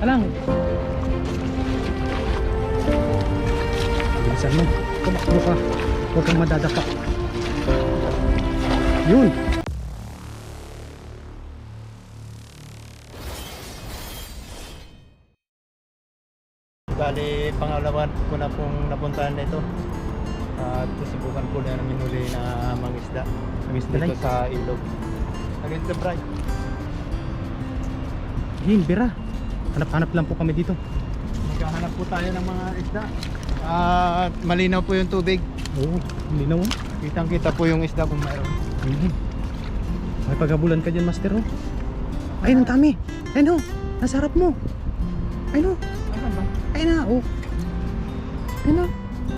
Alang. Bilisan mo. Tumakbo ka. Huwag kang madadapa. Yun. Bali, pangalawa ko na pong napuntahan nito. At susubukan po na namin uli na mangisda. Mangisda Dito lang. sa ilog. Against the bright. Yun, bira. Hanap-hanap lang po kami dito. Maghahanap po tayo ng mga isda. At malinaw po yung tubig. Oo, hindi na mo. Kitang kita po yung isda kung mayroon. May paghabulan ka dyan, master, oh. Ayun, ang dami. Ayun, oh. Nasa harap mo. Ayun, oh. Ano ba? Ayun na, oh. Ayun, oh.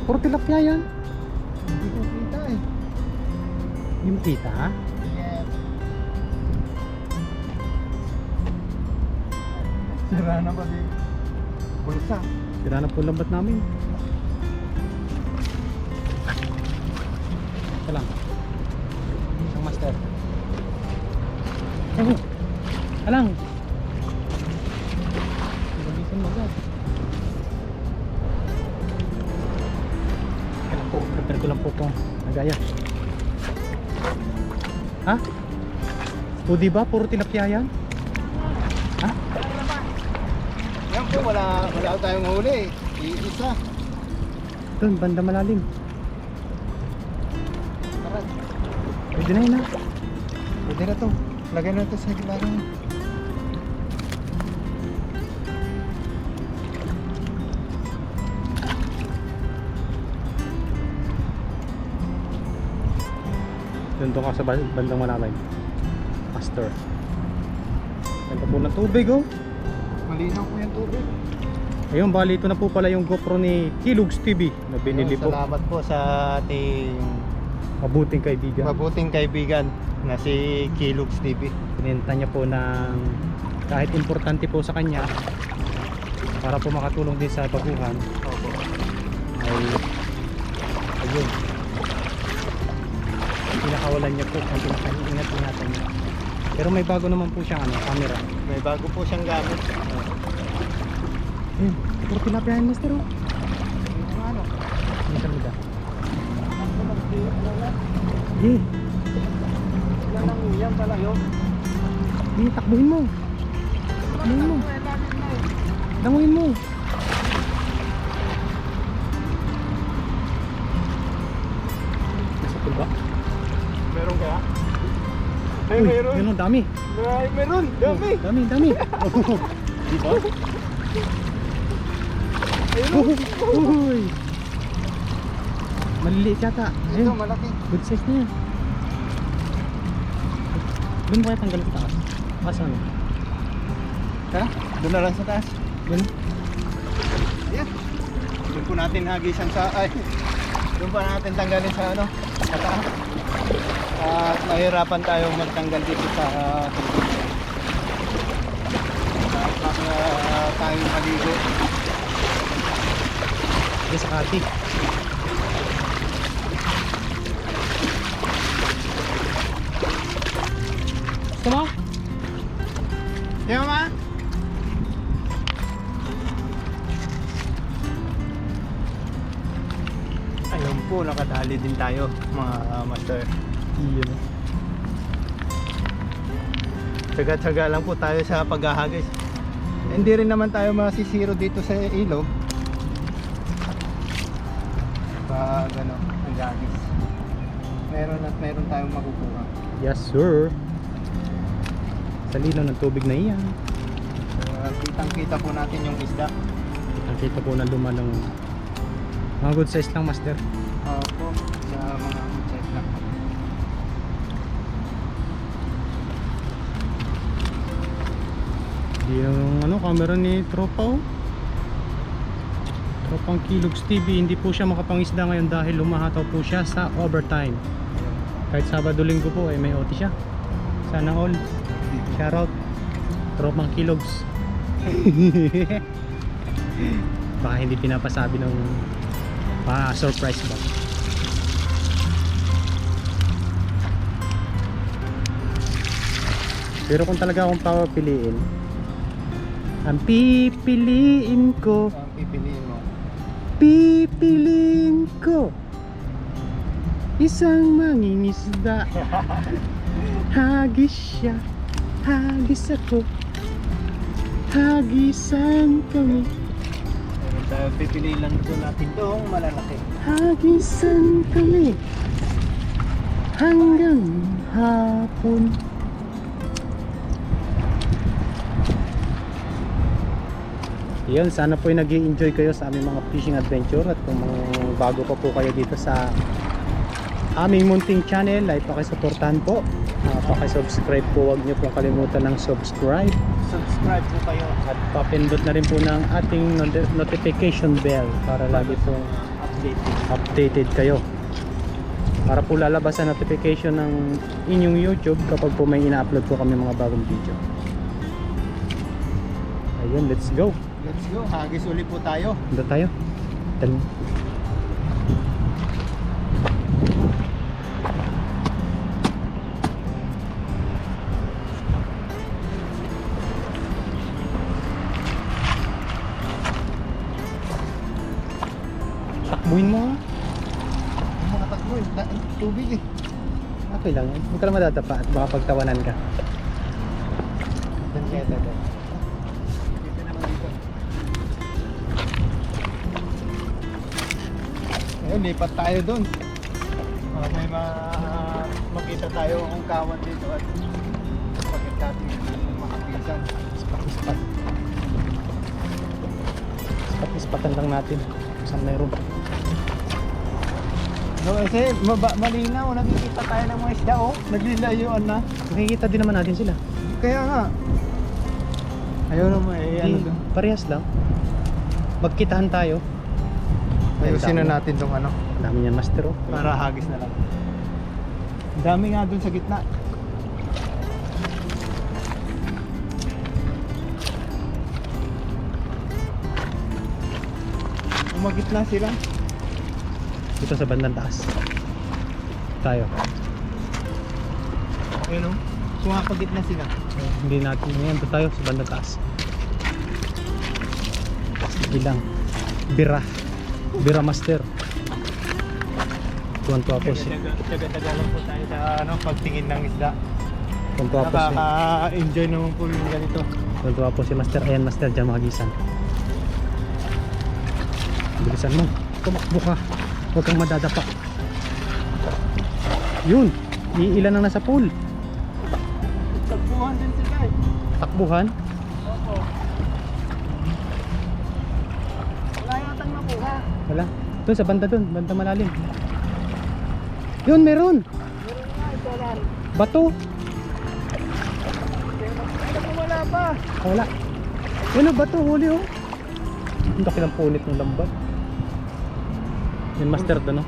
Puro tilapia yan. Hindi ko kita eh. Hindi mo kita, ha? Yes. Sira na ba di? Bulsa. Sira na po ang lambat namin. Ito lang. Isang master. Oh, alang. Bilisan mo agad. Teka lang po. Prepare ko lang po ito. Nagaya. Ha? O diba? Puro tilapia yan? Ha? Yan po, wala tayong huli. Iisa. Doon, banda malalim. Tara. Pwede na yun, ha? Pwede na to. Lagay na to sa gilagay. Doon ka sa bandang malalim. Master. Ganda po ng tubig, oh. Malinaw po yung tubig. Ayun, bali ito na po pala yung GoPro ni Kilugs TV na binili po. Salamat po sa ating Mabuting kaibigan. mabuting kaibigan na si Kilugs TV. Pinenta niya po ng kahit importante po sa kanya para po makatulong din sa baguhan Opo. ay ayun, pinakawalan niya po ang pinaka-ingat-ingatan niya. Pero may bago naman po siyang camera. May bago po siyang gamit. Ayun, puro tilapia yan, master, oh. Ano? Ang salida. Yan Eh, ang yan pala yun. takbuhin mo. Takbuhin mo. Danguin mo. Nasa pool ba? Meron kaya? Ay, Uy, meron. yun, oh, dami. Ay, meron. Dami. Dami, dami. Oh, di ba? Ayun. Uy. Maliliit yata. Ito, Ayun, malaki. good size na yan. Doon mo kaya tanggal sa taas. Asan? Tara, doon na lang sa taas. Doon. Ayan. Doon po natin hagisan sa... Ay, doon pa natin tanggalin sa ano, sa taas. At mahirapan tayong magtanggal dito sa... tayong maligo. Diyan sa kati. Gusto mo? Di ba, ma? Ayun po, nakadali din tayo mga master. Iyon. Tsaga-tsaga lang po tayo sa paghahagis. Hindi rin naman tayo masisiro dito sa ilog. Pag ano, ang gagis. Meron at meron tayong makukuha. Yes, sir. Sa linaw ng tubig na iyan. Kitang-kita po natin yung isda. Nakita po na lumalang mga good size lang, master. Opo, sa mga outside lang. Di yung camera ni Tropa, oh. Tropang Kilugs TV, hindi po siya makapangisda ngayon dahil lumahataw po siya sa overtime. Kahit Sabado Linggo po ay may OT siya. Sana all. Shoutout Tropang Kilugs. Baka hindi pinapasabi ng surprise ba. Pero kung talaga akong papapiliin, Ang pipiliin ko, Ang pipiliin mo. pipiliin ko isang mangingisda. Hagis siya, hagis ako, hagisan kami. Tayo pipiliin lang ito natin itong malalaki. Hagisan kami hanggang hapon. Yun, sana po ay nag-i-enjoy kayo sa aming mga fishing adventure. At kung bago pa po kayo dito sa aming munting channel ay pakisuportahan po, pakisubscribe po. Huwag nyo pong kalimutan ng subscribe Subscribe po kayo. at papindot na rin po ng ating notification bell para lagi pong updated kayo, para po lalabas ang notification ng inyong YouTube kapag po may ina-upload po kami mga bagong video. Ayun, let's go. Let's go. Hagis ulit po tayo. Punta tayo. Dali. Takbuhin mo ha. Mga takbo eh. Tubig eh. Okay lang. Huwag ka lang madadapa at baka pagtawanan ka. Dan kaya tayo. Dito naman dito. Ayun, lipat tayo dun. May makita tayo ang kawan dito at pagkat natin mga pisan. Ispat. Ispatan lang natin. Saan mayroon. No, kasi malinaw, nakikita tayo ng mga isda oh. Naglilayuan na. Makikita din naman natin sila. Kaya nga. Ayaw naman eh, ano Di, doon. parehas lang. Magkitahan tayo. Ayusin na natin tong ano. Dami niyan, master oh. Para hagis na lang. Dami nga dun sa gitna. Umagitna sila. Dito sa bandang taas. Tayo. Ayun o. Sumapagitna sila. Hindi natin ngayon. Ito tayo sa bandang taas. Ilang. Bira master. Tuwan-tuwa po si. Taga-taga lang po tayo sa ano, pagtingin ng isda. Tuwan-tuwa po si. Nakaka-enjoy naman po yung ganito. Tuwan-tuwa po si master. Ayan master, dyan magisan. Bilisan mo. Tumakbo ka. Huwag kang madadapa. Yun. Iilan ang nasa pool. Tagpuhan din sila eh. Takbuhan. Oo. Wala yatang nakuha. Wala. Doon sa banda doon. Banda malalim. Yun, meron. Meron nga ito lang. Bato. Ano wala pa? Wala. Yun o, bato. Huli oh. Ang laki ng punit ng lambat. Yung master doon oh.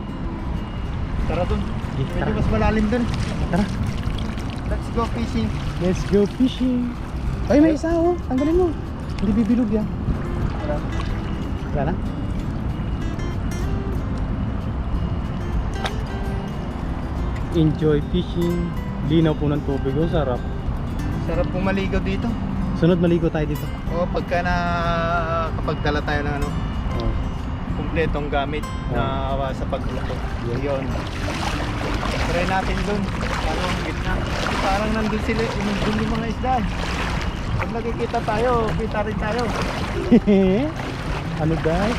Tara dun. Sige, Medyo tara. mas malalim dun. Tara. Let's go fishing. Let's go fishing. Ay, may isa oh. Tanggalin mo. Hindi bibilog yan. Tara. Wala na. Enjoy fishing. Linaw po ng tubig. Oh, sarap. Sarap pong maligaw dito. Sunod maligo tayo dito. O pagka kapag dala tayo ng ano, Oh. kumpletong gamit na sa pagluto. Yun. Try natin dun. Parang gitna. Parang nandun sila, nandun yung mga isda. Pag nakikita tayo, kita rin tayo. Ano guys?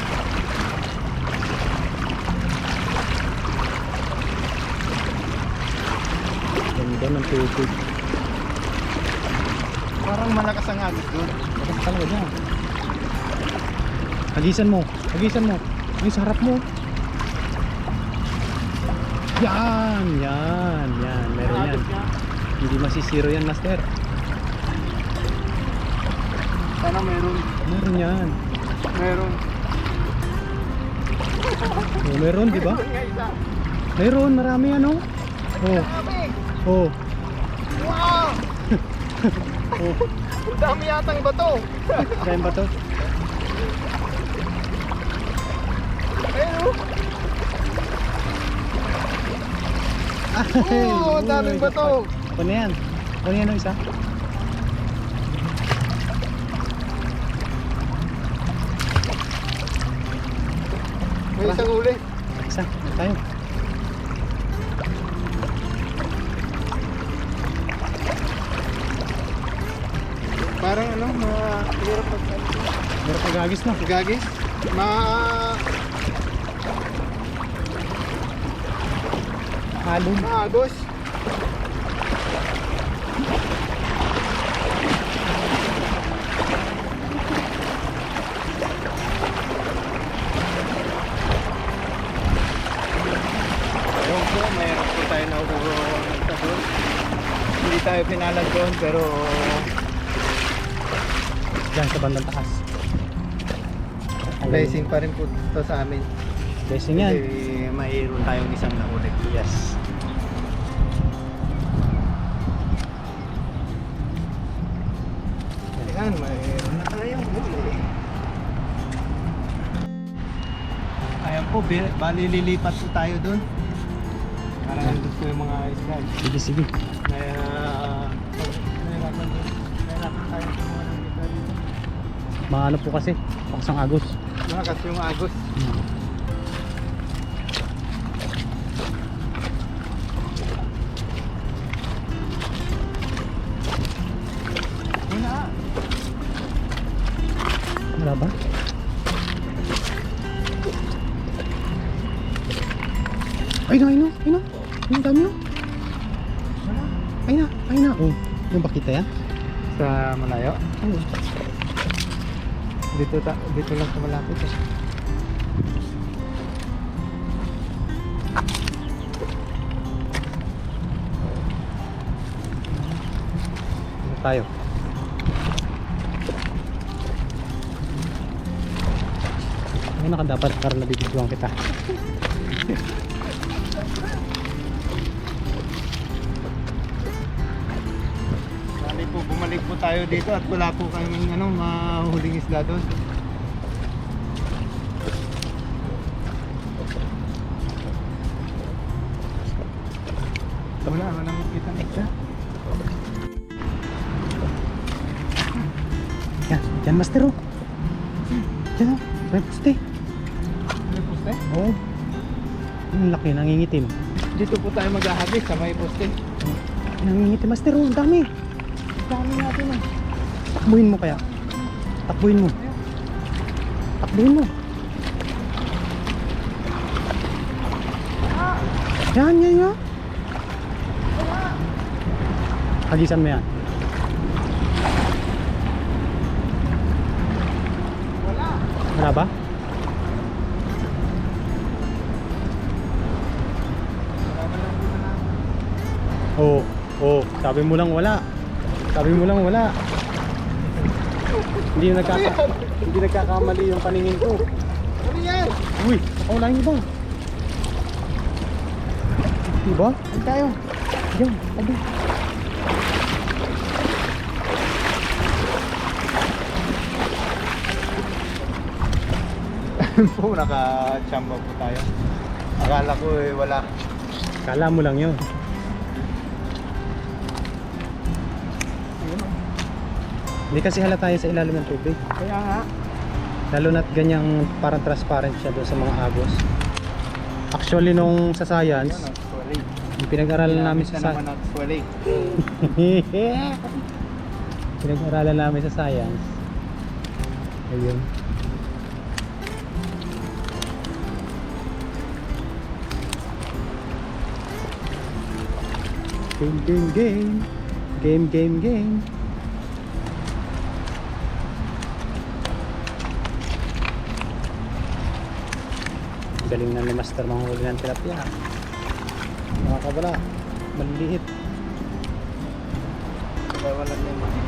Ganda ng tubig. Parang malakas ang agos dun. Bakit talaga dyan? Hagisan mo. Hagisan mo. Ay, sa harap mo. Yan. Yan. Yan. Meron yan. Agos niya. Hindi masisiro yan, master. Sana meron. Meron yan. Meron. Oh, meron, di ba? Meron nga isa. Meron. Marami yan, oh. Oh. Dami. Oh. Wow! Oh. Ang dami yatang bato. Kain ba to? Ayun oh. Oo, ang daming bato. Ano yan? Ano yan ang isa? May Tara. isang huli. Isa, tayo. Parang ano, mahirap pag Meron pag-agis na. gagis. Halong. Maagos. Ayun po, mayroon po tayo na doon. Hindi tayo pinalag doon pero Diyan sa bandang taas. blessing pa rin po ito sa amin. Blessing yan. Kasi mayroon tayong isang nahuli. Yes. Ayan, mayroon na tayong huli. Ayan po, bali lilipat po tayo doon. Para nandun po yung mga isla. Sige, sige. Nahirapan tayo sa mga isla dito. Maano po kasi. Paksang agos. Malakas yung agos. Wala. Wala ba? Ay na, ay na, ay na. Ang dami na. Wala. Ay na, ay na. Oh, yung bakita yan? Sa malayo? Oo. Dito lang sa malapit. Ano tayo? Ay na ka dapat para nabibigyan kita. Bali po, bumalik po tayo dito at wala po kaming mahuling isda doon. Walang makita na isda. Yan, yan master oh. Yan oh, may puste. May poste? Oo. Ang laki, nangingitim. Dito po tayo maghahagis sa may poste. Nangingitim master oh, ang dami. Dami natin eh. Takbuhin mo kaya. Takbuhin mo. Takbuhin mo. Yan, yan, yan. Hagisan mo yan. Wala. Wala ba? Oo, oo. Sabi mo lang wala. Sabi mo lang wala. Hindi nagkakamali yung paningin ko. Ano yan? Uy, ako lang iba. Diba? Ano tayo? Diyan, sabi. Po, naka-chamba po tayo. Akala ko wala. Kala mo lang yun. Ayun. Hindi kasi halata tayo sa ilalim ng tubig. Kaya nga. Lalo na't ganyang parang transparent siya doon sa mga agos. Actually nung sa science, Ayun, actually. yung pinag-aralan namin sa naman actually. pinag-aralan namin sa science. Ayun. Game, game, game. Game, game, game. Galing na ni Master manghuli ng tilapia. Mga kabala, maliliit. Kaya wala na yung mga.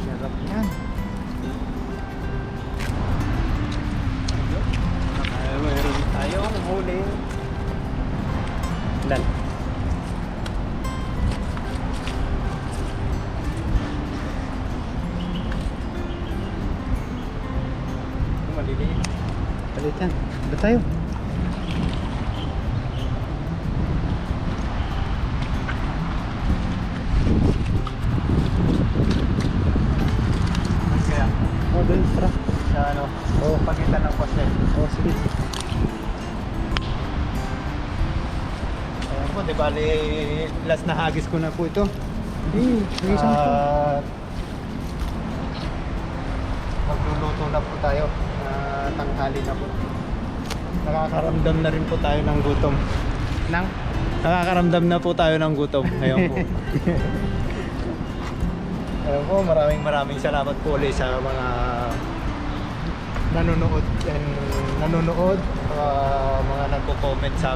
Sarap yan. Mayroon tayong huli. Ilan? Maliliit. Palit yan. Ito tayo. Kaya Oh, doon, tara. sa ano, di bali last na hagis ko na po ito. May isang pa. At magluluto na po tayo. Tanghali na po. Nakakaramdam na rin po tayo ng gutom. Nakakaramdam na po tayo ng gutom. Ngayon po. Ayun po, maraming salamat po ulit sa mga nanonood and mga nagko-comment sa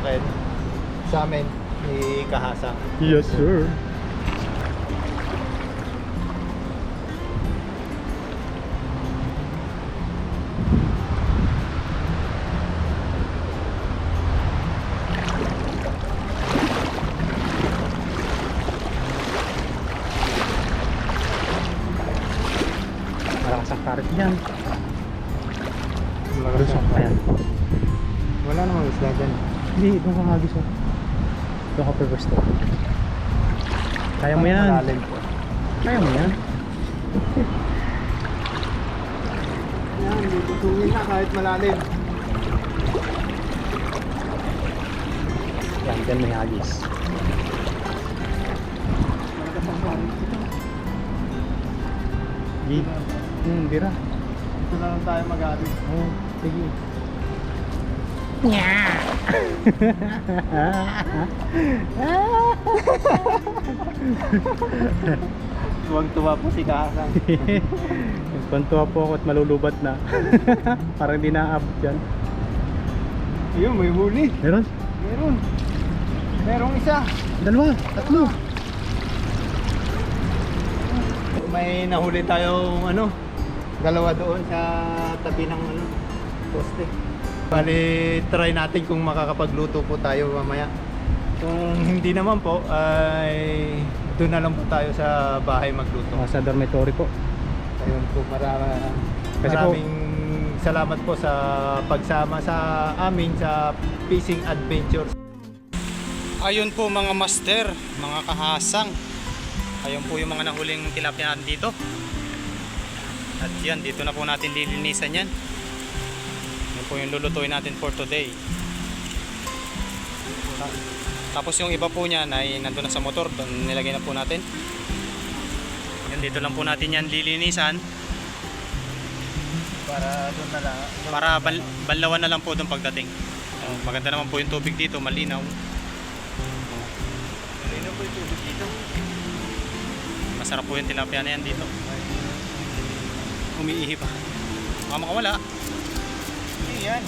amin ni Kahasang. Yes, sir. Malakas ang karit dyan. Lusok pa yan. Wala namang isla dyan. Hindi, doon ka hagis oh. Doon ka pwesto. Kaya mo yan. Malalim po. Kaya mo yan. Yan, tutungin na kahit malalim. Yan, dyan may hagis. Di. Bira. Ito na lang tayo mag-aabig. Oh, sige. Tuwang-tuwa po si Kahasang. Nagpantuwa po ako at malulubat na. Parang di naaabot yan. Ayun, may huli. Meron? Merong isa. Dalawa, tatlo. May nahuli tayong dalawa doon sa tabi ng poste. Bali, try natin kung makakapagluto po tayo mamaya. Kung hindi naman po, ay doon na lang po tayo sa bahay magluto. Sa dormitory po. Ayun po, maraming salamat po sa pagsama sa amin sa Fishing Adventures. Ayun po mga master, mga kahasang. Ayun po yung mga nahuling tilapia natin dito. At yan, dito na po natin lilinisan yan. Yan po yung lulutuin natin for today. Tapos yung iba po niyan ay nandun na sa motor, doon nilagay na po natin. Yan, dito lang po natin yan lilinisan. Para doon na lang. Para banlawan na lang po doon pagdating. Maganda naman po yung tubig dito, malinaw. Malinaw po yung tubig dito. Masarap po yung tilapia na yan dito. Umiihi pa. Baka makawala. Hindi yan.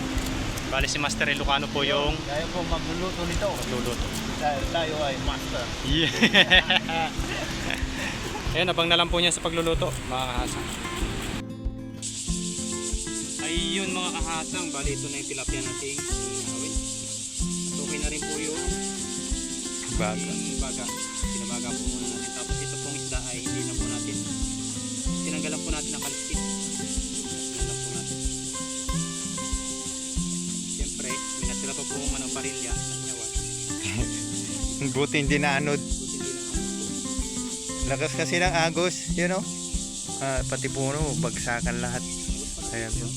Bali si Master Ilocano po yung Tayo po magluluto nito. magluluto. Tayo ay master. Yeah. Ayun, abang na lang po niya sa pagluluto, mga kahasang. Ayun mga kahasang, bali ito na yung tilapia nating inawin. At okay na rin po yung baga. Pinabaga po muna natin. Tapos ito pong isda ay hindi na po natin. Tinanggalan po natin ang kaliskit. Tinanggalan po natin. Siyempre, may natira pa po ng barilya na nyawan. Buti hindi na anod. Lakas kasi ng agos, pati puno, bagsakan lahat. Ayan po.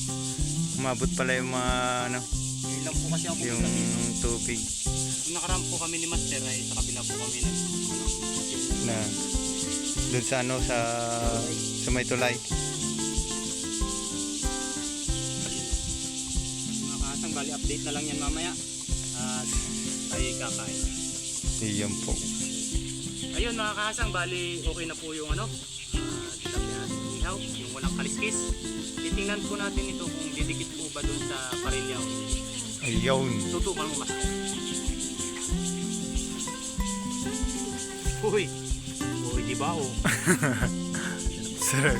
Umabot pala yung mga Yun lang po kasi ako yung tubig Nung nakaraan po kami ni Master ay sa kabila po kami na doon sa sa may tulay. Mga kahasang, bali update na lang yan mamaya at tayo kakain. Iyan po. Ayun mga kahasang, bali okay na po yung tilapia natin ihaw, yung walang kaliskis. Titingnan po natin ito kung didikit po ba dun sa parilya o hindi. Ayun. Tutukan mo mas. Uy, di ba oh?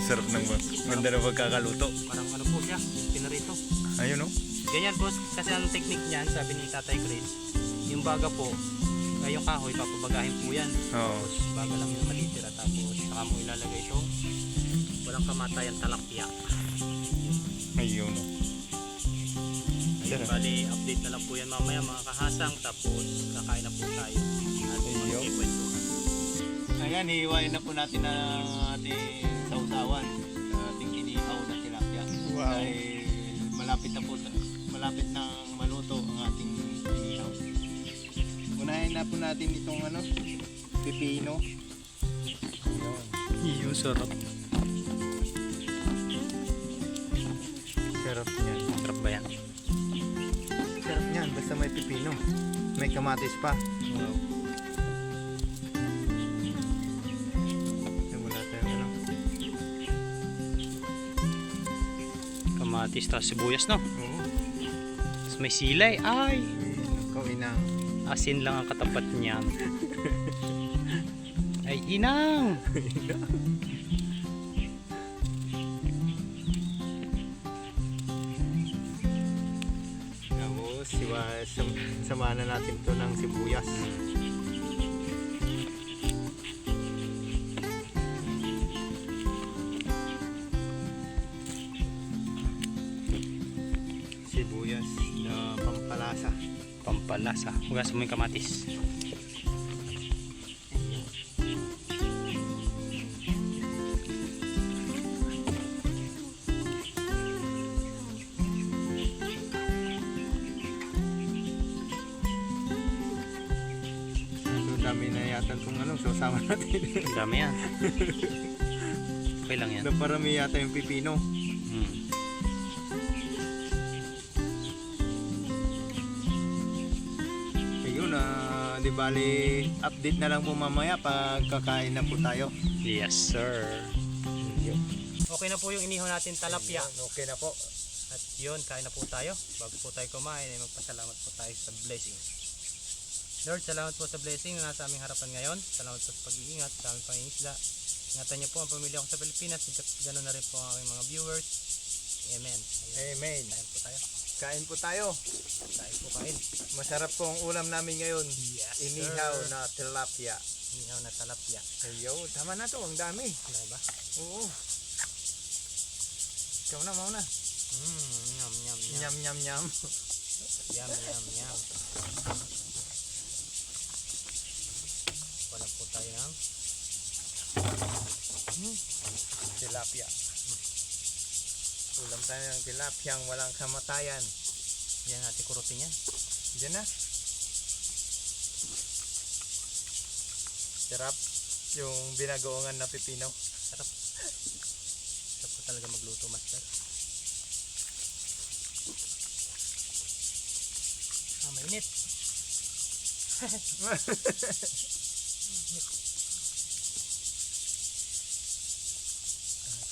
Sarap ng ganda ng pagkakaluto. Parang po siya, pinarito. Ayun Ganyan po, kasi ang technique niyan, sabi ni Tatay Chris, yung baga po, yung kahoy, papabagahin po yan. Oo. Tapos baga lang yung malitira, tapos saka mo ilalagay itong walang kamatayan talapia. Ayun. Ayun, bali, update na lang po yan mamaya mga kahasang, tapos kakain na po tayo. At magkikwentuhan. Ayan, hihiwain na po natin ang ating sausawan sa ating inihaw na tilapia. Wow. Dahil malapit na maluto ang ating inihaw. Unahin na po natin itong ano, pipino. Ayun. Yung sarap. Sarap niyan. Sarap ba yan? Sarap niyan, basta may pipino. May kamatis pa. Wow. Ay, wala tayong ano. Kamatis tapos sibuyas, no? Oo. Tapos may silay. Ay! Ikaw inang. Asin lang ang katapat niyan. Ay, inang! Tapos, samahan na natin to ng sibuyas. Sibuyas na pampalasa. Pampalasa. Hugasan mo yung kamatis. So, dami na yata itong ano, so sama natin. Ang dami yan. Okay lang yan. Naparami yata yung pipino. Hmm. Ayun, di bali, update na lang po mamaya pag kakain na po tayo. Yes, sir. Okay na po yung inihaw natin talapia. Okay na po. At yun, kain na po tayo. Bago po tayo kumain, ay magpasalamat po tayo sa blessing. Lord, salamat po sa blessing na nasa aming harapan ngayon. Salamat po sa pag-iingat, sa aming pangingisda. Ingatan niyo po ang pamilya ko sa Pilipinas. Ganoon na rin po ang aking mga viewers. Amen. Ayun. Amen. Kain po tayo. Kain po tayo. Kain po kain. Masarap po ang ulam namin ngayon. Yes, Inihaw sir. na tilapia. Inihaw na talapia. Ayun, tama na to. Ang dami. Ano ba? Oo. Ikaw na, mauna. Yum, yum, yum. Nyam, nyam, nyam. Yum, yum, yum. Wala po tayo ng Tilapia. Ulam tayo ng tilapia walang kamatayan. yan natin kurutin yan. Diyan na. Sarap. Yung binagoongan na pipino. Sarap. Sarap po talaga magluto, master. Mainit.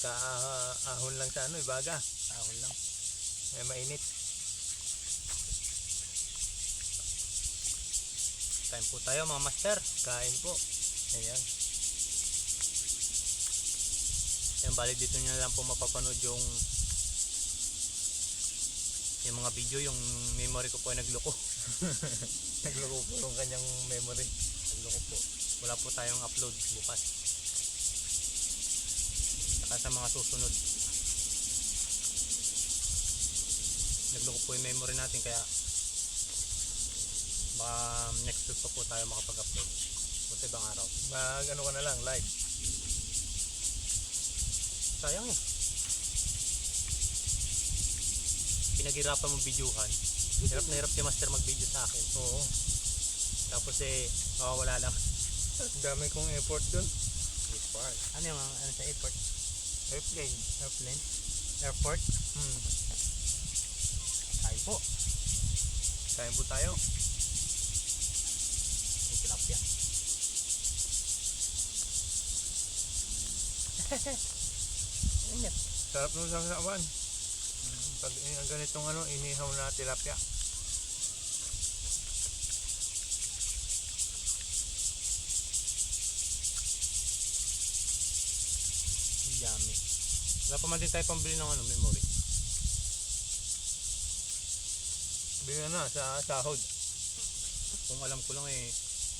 Kaahon lang sa ano, ibaga. Ahon lang. May mainit. Kain po tayo mga master. Kain po. Ayan. Yan, balik dito nyo na lang po mapapanood yung mga video, yung memory ko po ay nagloko. Nagloko po yung kanyang memory. Nagloko po. Wala po tayong upload bukas. Saka sa mga susunod. Nagloko po yung memory natin, kaya baka next week pa po tayo makapag-upload. Buti ibang araw. Mag ano ka na lang, live. Sayang eh. Pinaghirapan mong videohan. Hirap na hirap si master mag-video sa akin. Oo. Tapos mawawala lang. Ang dami kong effort dun. Airport. Ano yung ano sa airport? Airplane. Airplane? Airport? Kain po. Kain po tayo. May tilapia. Ingat. Sarap nung sasawan. Pag ganitong ano, inihaw na tilapia. Yummy. Wala pa man din tayo pambili ng ano, memory. Bigyan na sa sahod. Kung alam ko lang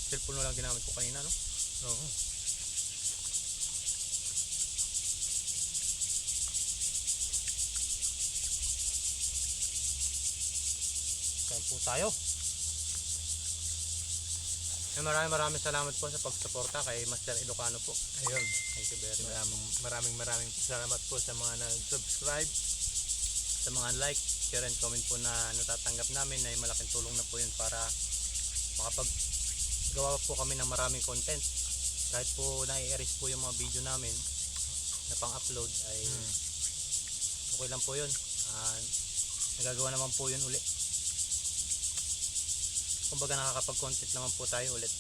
cellphone na lang ginamit ko kanina, no? Oo. Kain po tayo. Maraming salamat po sa pagsuporta kay Master Ilocano po. Ayun. Thank you very much. Maraming salamat po sa mga nag-subscribe. Sa mga like, share and comment po na natatanggap namin, ay malaking tulong na po yun para gawa po kami ng maraming content. Kahit po na-erase po yung mga video namin na pang-upload ay okay lang po yun. Nagagawa naman po yun uli. Kumbaga nakakapag-content naman po tayo ulit.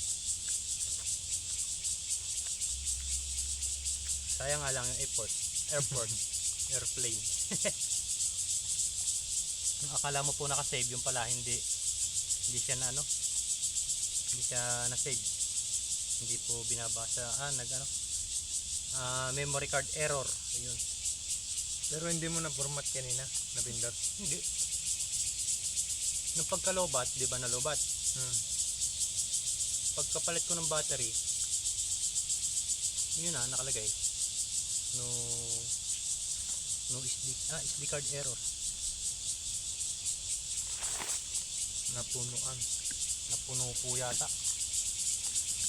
Sayang nga lang yung airport, airplane. Akala mo po nakasave, yung pala hindi siya na hindi siya na-save. Hindi po binabasa, memory card error. Ayun. Pero hindi mo na format kanina, napindot. Hindi. Nung pagkalobat, di ba nalobat? Pagkapalit ko ng battery, yun na, nakalagay. No SD card error. Napuno po yata.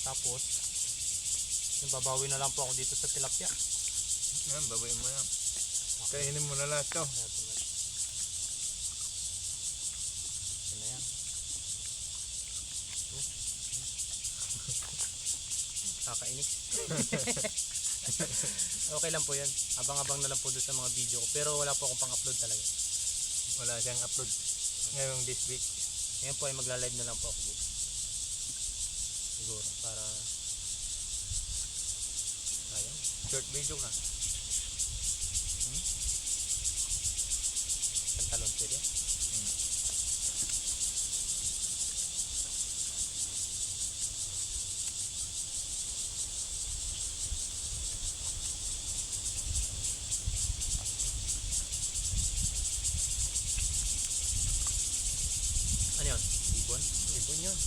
Tapos, babawi na lang po ako dito sa tilapia. Yan, babayin mo yan. Kainin mo na lahat to. Yan na yan. Kakainis. Okay lang po yan. Abang-abang na lang po doon sa mga video ko. Pero wala po akong pang-upload talaga. Wala siyang upload ngayong this week. Ngayon po ay magla-live na lang po ako dito. Siguro para ayun. Short video ka. Pantalon pwede. Ano yun? Ibon? Ibon yun.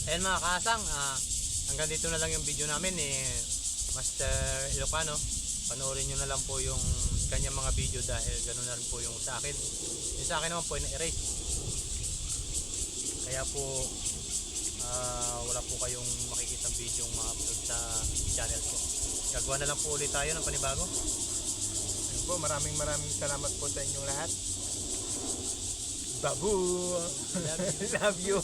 Ayan mga kasang, hanggang dito na lang yung video namin Master Ilocano. Panoorin nyo na lang po yung kanyang mga video dahil ganoon na rin po yung sa akin. Yung sa akin naman po ay na-erase. Kaya po wala po kayong makikitang video yung ma-upload sa channel ko. Gagawa na lang po ulit tayo ng panibago. Ayun po, maraming salamat po sa inyong lahat. Babu! Love you. Love you!